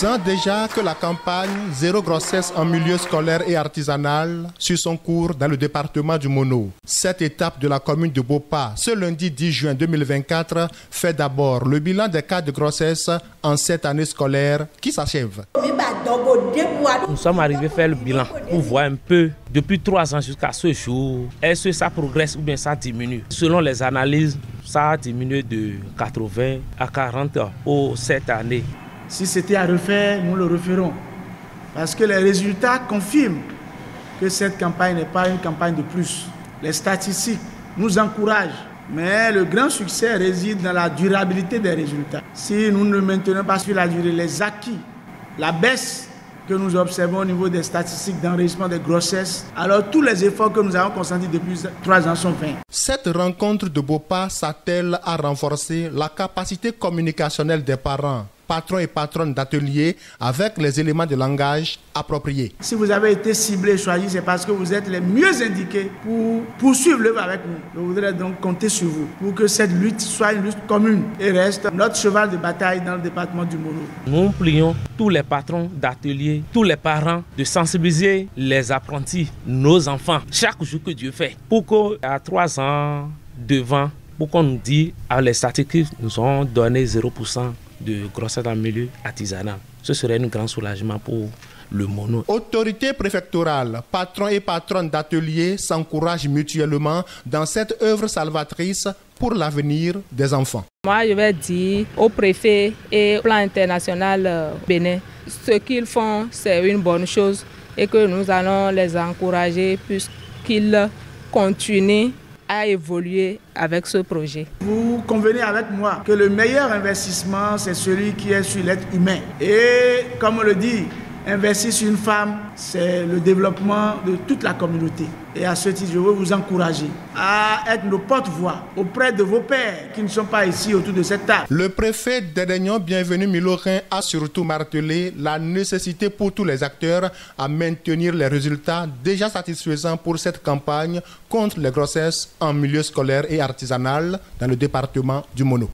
10 ans déjà que la campagne Zéro grossesse en milieu scolaire et artisanal suit son cours dans le département du Mono. Cette étape de la commune de Bopa, ce lundi 10 juin 2024, fait d'abord le bilan des cas de grossesse en cette année scolaire qui s'achève. Nous sommes arrivés à faire le bilan pour voir un peu depuis 3 ans jusqu'à ce jour, est-ce que ça progresse ou bien ça diminue. Selon les analyses, ça a diminué de 80 à 40 pour cette année. Si c'était à refaire, nous le referons. Parce que les résultats confirment que cette campagne n'est pas une campagne de plus. Les statistiques nous encouragent. Mais le grand succès réside dans la durabilité des résultats. Si nous ne maintenons pas sur la durée les acquis, la baisse que nous observons au niveau des statistiques d'enregistrement des grossesses, alors tous les efforts que nous avons consentis depuis 3 ans sont vains. Cette rencontre de Bopa s'attelle à renforcer la capacité communicationnelle des parents, patrons et patronnes d'ateliers avec les éléments de langage appropriés. Si vous avez été ciblé et choisi, c'est parce que vous êtes les mieux indiqués pour poursuivre l'œuvre avec nous. Je voudrais donc compter sur vous pour que cette lutte soit une lutte commune et reste notre cheval de bataille dans le département du Mono. Nous prions tous les patrons d'ateliers, tous les parents de sensibiliser les apprentis, nos enfants, chaque jour que Dieu fait. Pour qu'à 3 ans devant, pour qu'on nous dise, les statistiques nous ont donné 0% de grossesse en milieu artisanal. Ce serait un grand soulagement pour le Mono. Autorités préfectorales, patrons et patronnes d'ateliers s'encouragent mutuellement dans cette œuvre salvatrice pour l'avenir des enfants. Moi, je vais dire au préfet et au plan international Bénin, ce qu'ils font, c'est une bonne chose et que nous allons les encourager puisqu'ils continuent à évoluer avec ce projet. Vous convenez avec moi que le meilleur investissement, c'est celui qui est sur l'être humain. Et comme on le dit, investir sur une femme, c'est le développement de toute la communauté. Et à ce titre, je veux vous encourager à être nos porte-voix auprès de vos pères qui ne sont pas ici autour de cette table. Le préfet d'Aidegnon, Bienvenu Milorin, a surtout martelé la nécessité pour tous les acteurs à maintenir les résultats déjà satisfaisants pour cette campagne contre les grossesses en milieu scolaire et artisanal dans le département du Mono.